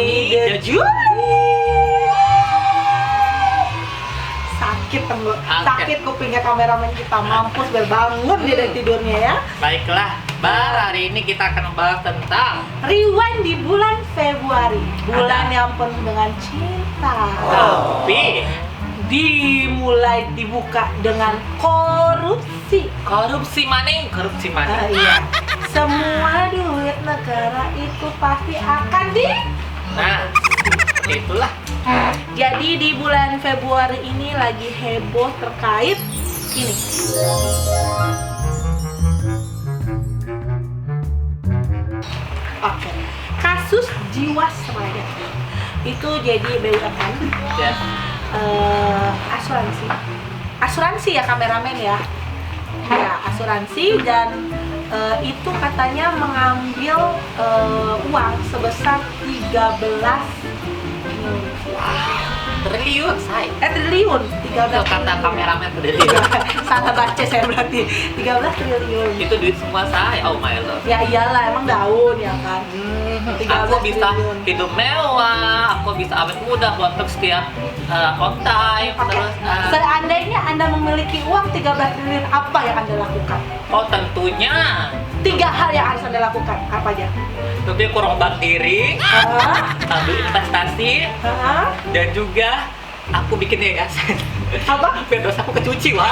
Tony the Julie. Sakit kupingnya kameramen kita, mampus biar bangun dia dari tidurnya ya. Baiklah, hari ini kita akan membahas tentang Rewind di bulan Februari, bulan yang penuh dengan cinta. Tapi dibuka dengan korupsi. Korupsi mana? Iya. Semua duit negara itu pasti akan Nah, itulah. Jadi di bulan Februari ini lagi heboh terkait ini. Oke. Kasus Jiwasraya. Itu jadi BUMN. Yes. Asuransi ya kameramen ya. Ya, asuransi dan itu katanya mengambil uang sebesar 13 triliun, triliun, 13 kata kameramen triliun. salah baca saya berarti 13 triliun. Itu duit semua saya, oh my lord. Ya iyalah, emang daun ya kan. 13 Aku bisa triliun. hidup mewah, aku bisa awet muda, botok setiap on time. Oke. Terus Seandainya Anda memiliki uang 13 triliun, apa yang Anda lakukan? oh tentunya 3 hal yang harus Anda lakukan, apa aja? tentunya kurang diri, ambil investasi, dan juga aku bikin yayasan. Apa? Biar dosa aku kecuci, wah.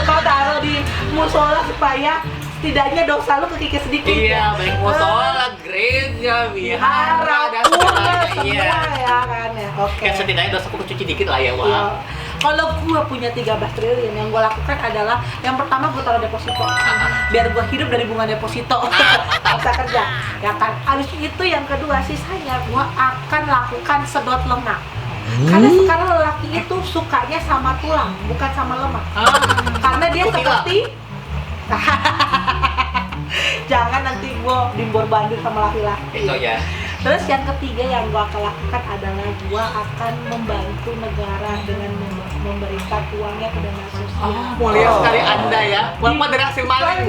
Kau taruh di musola supaya setidaknya dosa lu kekikis sedikit. Iya, baik musola, gereja, wihara, dan pura sebagainya. Iya. semua ya kan ya. Oke. Ya setidaknya dosa aku kecuci dikit lah ya, Iya. wah. Kalau gue punya 13 triliun, yang gue lakukan adalah yang pertama gue taruh deposito, biar gue hidup dari bunga deposito, bisa kerja, ya kan. Habis itu yang kedua, sisanya gue akan lakukan sedot lemak. Karena sekarang lelaki itu sukanya sama tulang, bukan sama lemak. Karena dia Kutila. seperti jangan nanti gue dimbor bandir sama laki-laki. Itu ya. Terus yang ketiga yang gue akan lakukan adalah gue akan membantu negara dengan memberikan uangnya ke dana sosial. Mulia sekali Anda ya. Walaupun dari hasil maling.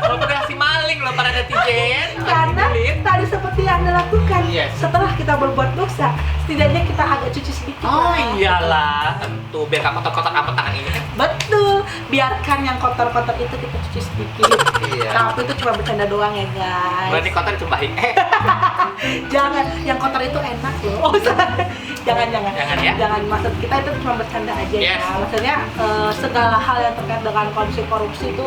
Walaupun dari hasil maling loh para netizen. Karena tadi seperti yang Anda lakukan, Yes. setelah kita berbuat dosa, setidaknya kita agak cuci sedikit. Oh lah. iyalah, tentu biar gak kotor-kotor apa tangan ini kan. Betul, biarkan yang kotor-kotor itu kita cuci sedikit. Iya. Tapi itu cuma bercanda doang ya guys. Berani kotor dicumbahin. Jangan, yang kotor itu enak loh. Oh, jangan. Jangan ya? Jangan, maksud kita itu cuma bercanda aja Yes. ya. Maksudnya segala hal yang terkait dengan korupsi itu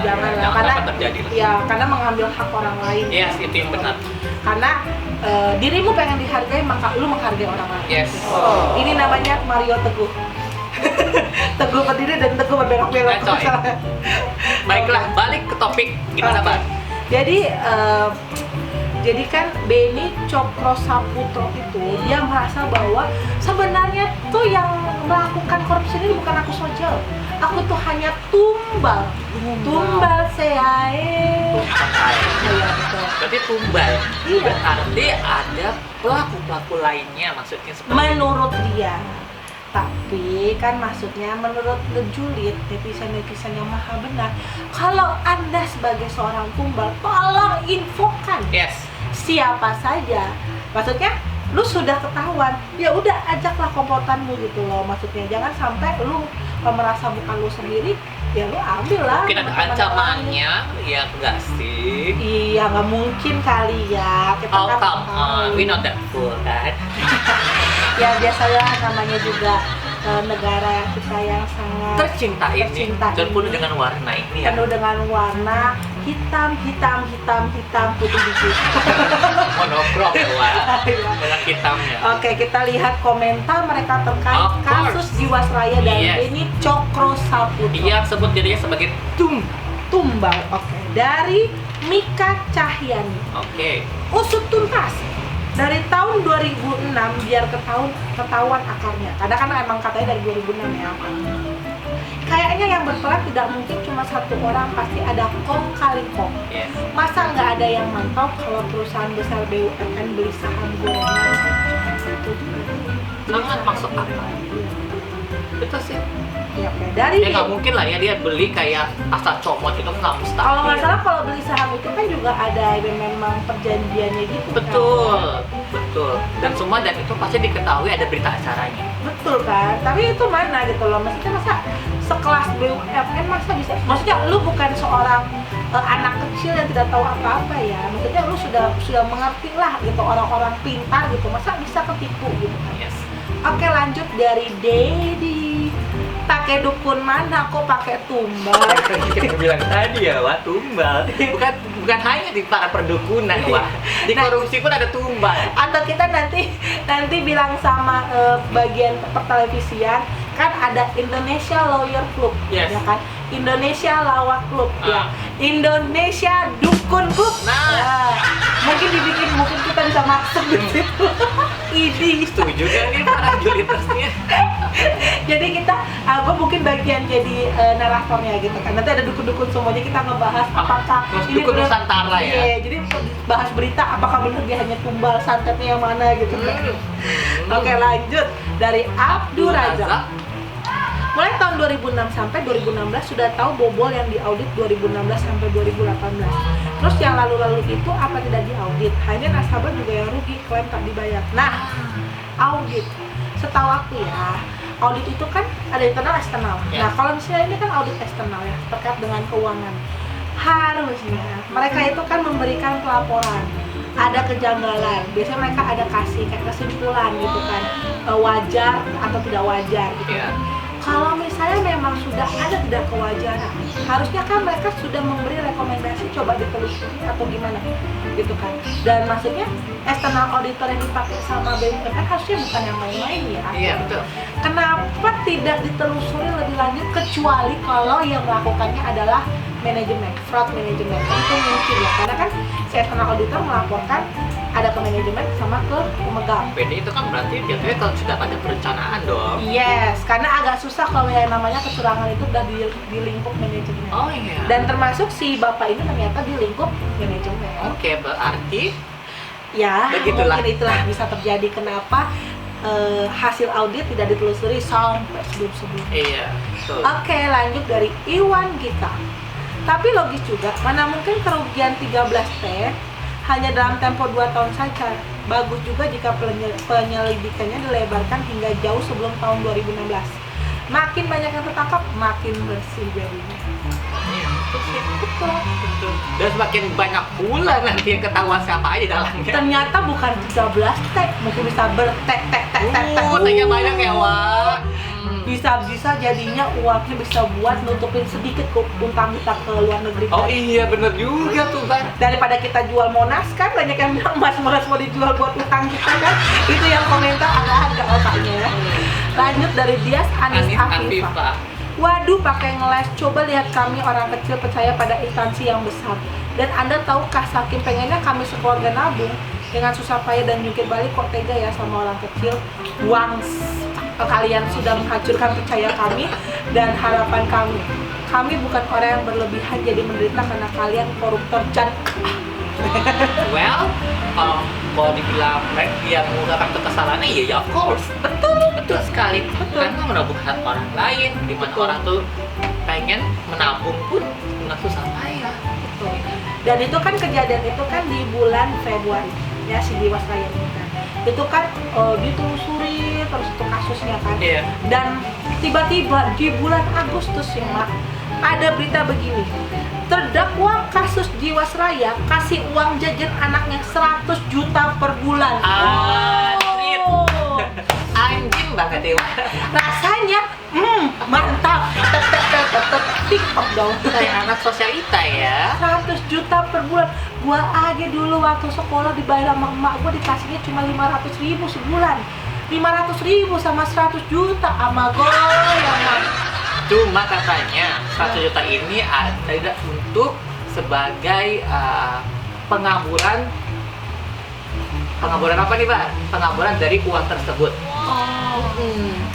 jangan lah, karena dapat terjadi lah. ya karena mengambil hak orang lain. Yes, itu yang benar. Karena dirimu pengen dihargai, maka lu menghargai orang lain. Yes. Ini namanya Mario Teguh. Teguh berdiri dan Teguh berbelok-belok. Ngaco, ya? Baiklah, balik ke topik gimana, Oke. Bang? Jadi kan Beni Cokro Saputro itu dia merasa bahwa sebenarnya tuh yang melakukan korupsi ini bukan aku saja. Aku tuh hanya tumbal seae. Iya betul. Berarti tumbal. Iya. Berarti ada pelaku-pelaku lainnya maksudnya seperti Menurut dia. Tapi kan maksudnya menurut The Julid, netizen yang maha benar, kalau Anda sebagai seorang tumbal, tolong infokan Yes. siapa saja. Maksudnya lu sudah ketahuan, ya udah ajaklah komplotanmu gitu loh. Maksudnya jangan sampai lu merasa bukan lu sendiri, ya lu ambil lah. Mungkin ada teman-teman ancamannya, ya enggak sih? Iya, nggak mungkin kali ya. Kita Oh kan come tahu. on, we not that fool kan? Ya biasalah namanya juga negara kita yang sangat Tercinta ini dan penuh dengan warna ini ya. penuh dengan warna hitam, putih dikit. Monokrom ya, Wak. Iya. Banyak hitamnya. Oke, kita lihat komentar mereka terkait Of course. kasus Jiwasraya dan Yes. Beni Cokro Saputro. Dia sebut dirinya sebagai Tumbal. Oke, dari Mika Cahyani. Oke. Usut tuntas dari tahun 2006 biar ketahuan akarnya. Karena kan emang katanya dari 2006 ya. Kayaknya yang berperan tidak mungkin cuma satu orang, pasti ada kong kali kong. Yes. Masa nggak ada yang mantau kalau perusahaan besar BUMN beli saham gorengan? Itu Sangat masuk akal. Betul sih. Ya, oke. Dari Ya nggak mungkin lah ya dia beli kayak asal comot itu nggak mustahil. kalau nggak salah kalau beli saham itu kan juga ada yang memang perjanjiannya gitu. Betul, Kan? betul. Dan semua dan itu pasti diketahui ada berita acaranya. Betul kan? Tapi itu mana gitu loh. Maksudnya masa sekelas BUMN masa bisa? Maksudnya lu bukan seorang anak kecil yang tidak tahu apa-apa ya. Maksudnya lu sudah mengerti lah gitu orang-orang pintar gitu. Masa bisa ketipu gitu kan? Yes. Oke, lanjut dari Dedi. Pakai dukun mana kok pakai tumbal? Kita bilang tadi ya, wah tumbal. Bukan hanya di para perdukunan, wah. Di korupsi pun ada tumbal. Atau kita nanti bilang sama bagian pertelevisian kan ada Indonesia Lawyer Club, Yes. ya kan? Indonesia Lawak Club, ya. Ah. Indonesia Dukun Club. Nah. Mungkin kita bisa masuk di situ. Idi. Setuju gak nih para julitersnya? Jadi gue mungkin bagian jadi naratornya gitu kan. Nanti ada dukun-dukun semuanya kita ngebahas apakah dukun benar- Nusantara ya? Iya, jadi bahas berita apakah benar dia hanya tumbal santetnya yang mana gitu kan. Oke, lanjut dari Abdul Razak. Mulai tahun 2006 sampai 2016 sudah tahu bobol yang diaudit 2016 sampai 2018. Terus yang lalu-lalu itu apa tidak diaudit? Hanya nasabah juga yang rugi, klaim tak dibayar. Nah, audit. Setahu aku ya, audit itu kan ada internal, eksternal. Ya. Nah, kalau misalnya ini kan audit eksternal ya, terkait dengan keuangan. Harusnya mereka itu kan memberikan pelaporan. Ada kejanggalan, biasanya mereka ada kasih kayak kesimpulan gitu kan, wajar atau tidak wajar gitu. Iya. Kalau misalnya memang sudah ada tidak kewajaran, harusnya kan mereka sudah memberi rekomendasi coba ditelusuri atau gimana gitu kan. Dan maksudnya external auditor yang dipakai sama BUMN harusnya bukan yang main-main ya. Iya, betul. Kenapa tidak ditelusuri lebih lanjut kecuali kalau yang melakukannya adalah manajemen, fraud manajemen? Itu mungkin ya, karena kan si external auditor melaporkan ada ke manajemen sama ke pemegang. PD itu kan berarti jatuhnya kalau sudah ada perencanaan dong. Yes, karena agak susah kalau yang namanya kecurangan itu udah di lingkup manajemen. Oh iya. Dan termasuk si bapak ini ternyata di lingkup manajemen. Oke, berarti Ya, begitulah. mungkin itulah bisa terjadi kenapa hasil audit tidak ditelusuri sampai sebelum-sebelumnya. iya, betul. Oke, lanjut dari Iwan Gita. Tapi logis juga, mana mungkin kerugian 13T hanya dalam tempo 2 tahun saja. Bagus juga jika penyelidikannya dilebarkan hingga jauh sebelum tahun 2016. Makin banyak yang tertangkap, makin bersih jadinya. Iya, betul sih. Betul. Betul. Dan semakin banyak pula nanti yang ketahuan siapa aja dalamnya. Ternyata bukan 13T, mungkin bisa bertek-tek-tek-tek. Kotanya banyak ya, Wak. Bisa jadinya uangnya bisa buat nutupin sedikit utang kita ke luar negeri. Oh kan. iya, bener juga tuh, Bang. Daripada kita jual Monas kan banyak yang bilang Monas mau dijual buat utang kita kan. Itu yang komentar agak-agak otaknya ya. Lanjut dari Dias Anis Afifah. Waduh, pakai ngeles. Coba lihat kami orang kecil percaya pada instansi yang besar. Dan Anda tahukah saking pengennya kami sekeluarga nabung dengan susah payah dan jungkir balik kok tega ya sama orang kecil. Buang, kalian sudah menghancurkan percaya kami dan harapan kami. Kami bukan orang yang berlebihan jadi menderita karena kalian koruptor dan Well, kalau dibilang dia menggunakan kekesalannya, ya of course. Betul sekali. Karena menabung hak orang lain, di mana Betul. orang tuh pengen menabung pun dengan susah payah. Dan itu kan kejadian itu kan di bulan Februari ya, si Jiwasraya ini kan. Itu kan ditelusuri terus itu kasusnya kan. Iya. Dan tiba-tiba di bulan Agustus ya Mak, ada berita begini. Terdakwa kasus Jiwasraya kasih uang jajan anaknya 100 juta per bulan. Anjir. Oh. Anjing banget ya. Rasanya mantap. TikTok dong. Kayak anak sosialita ya. 100 juta per bulan. Gua aja dulu waktu sekolah dibayar sama emak gua dikasihnya cuma 500.000 sebulan. 500.000 sama 100 juta sama goyang. Cuma katanya 100 juta ini ada untuk sebagai pengaburan apa nih, Pak? Pengaburan dari uang tersebut. Oh.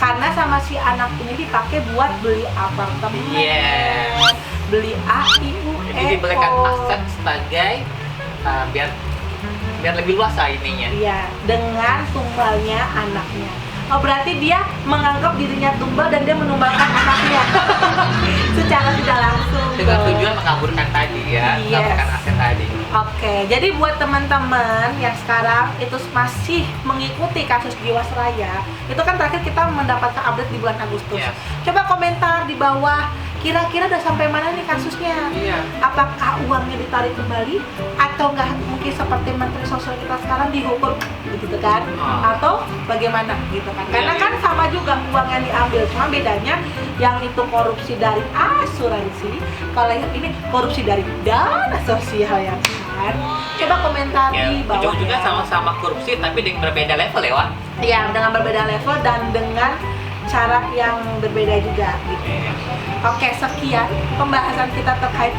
Karena sama si anak ini dipakai buat beli apartemen. Yes. Beli AIU. Jadi diberikan aset sebagai biar lebih luas lah ininya. Iya, dengan tumbalnya anaknya. Oh, berarti dia menganggap dirinya tumbal dan dia menumbalkan anaknya secara tidak langsung. Dengan dong. tujuan mengaburkan tadi ya, Yes. mengaburkan aset tadi. Oke, jadi buat teman-teman yang sekarang itu masih mengikuti kasus Jiwasraya, itu kan terakhir kita mendapatkan update di bulan Agustus. Yes. Coba komentar di bawah, kira-kira udah sampai mana nih kasusnya? Iya. Apakah uangnya ditarik kembali atau enggak mungkin seperti Menteri Sosial kita sekarang dihukum begitu kan? Atau bagaimana gitu kan? Karena Iya, kan iya. sama juga uang yang diambil, cuma bedanya yang itu korupsi dari asuransi, kalau yang ini korupsi dari dana sosial ya kan? Coba komentar Ya, di bawah ujung-ujungnya ya. sama-sama korupsi tapi dengan berbeda level ya, Wak. Ya, dengan berbeda level dan dengan cara yang berbeda juga gitu. Oke, sekian pembahasan kita terkait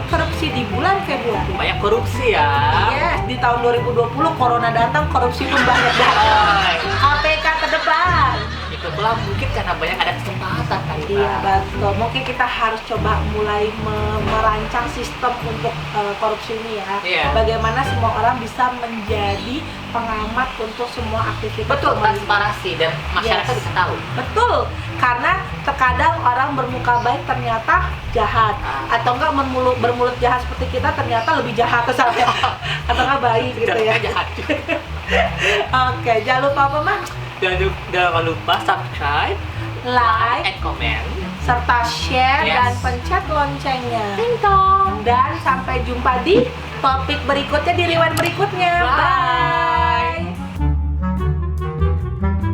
korupsi di bulan Februari. Banyak korupsi ya. Yes, di tahun 2020 corona datang, korupsi pun banyak datang. KPK ke depan. Itu pula mungkin karena banyak ada kesempatan kali, Pak. Iya betul. Mungkin kita harus coba mulai merancang sistem untuk korupsi ini ya. Iya. Bagaimana semua orang bisa menjadi pengamat untuk semua aktivitas. Betul, pemerintah. transparansi dan masyarakat Yes. bisa tahu. Betul, karena terkadang orang bermuka baik ternyata jahat, atau enggak bermulut jahat seperti kita ternyata lebih jahat misalnya, atau enggak baik gitu ya. Jahat juga. Oke, jangan lupa apa Mang? Jangan lupa subscribe, Like, and comment. serta share Yes. dan pencet loncengnya. Dan sampai jumpa di topik berikutnya di rewind berikutnya. Bye. Bye.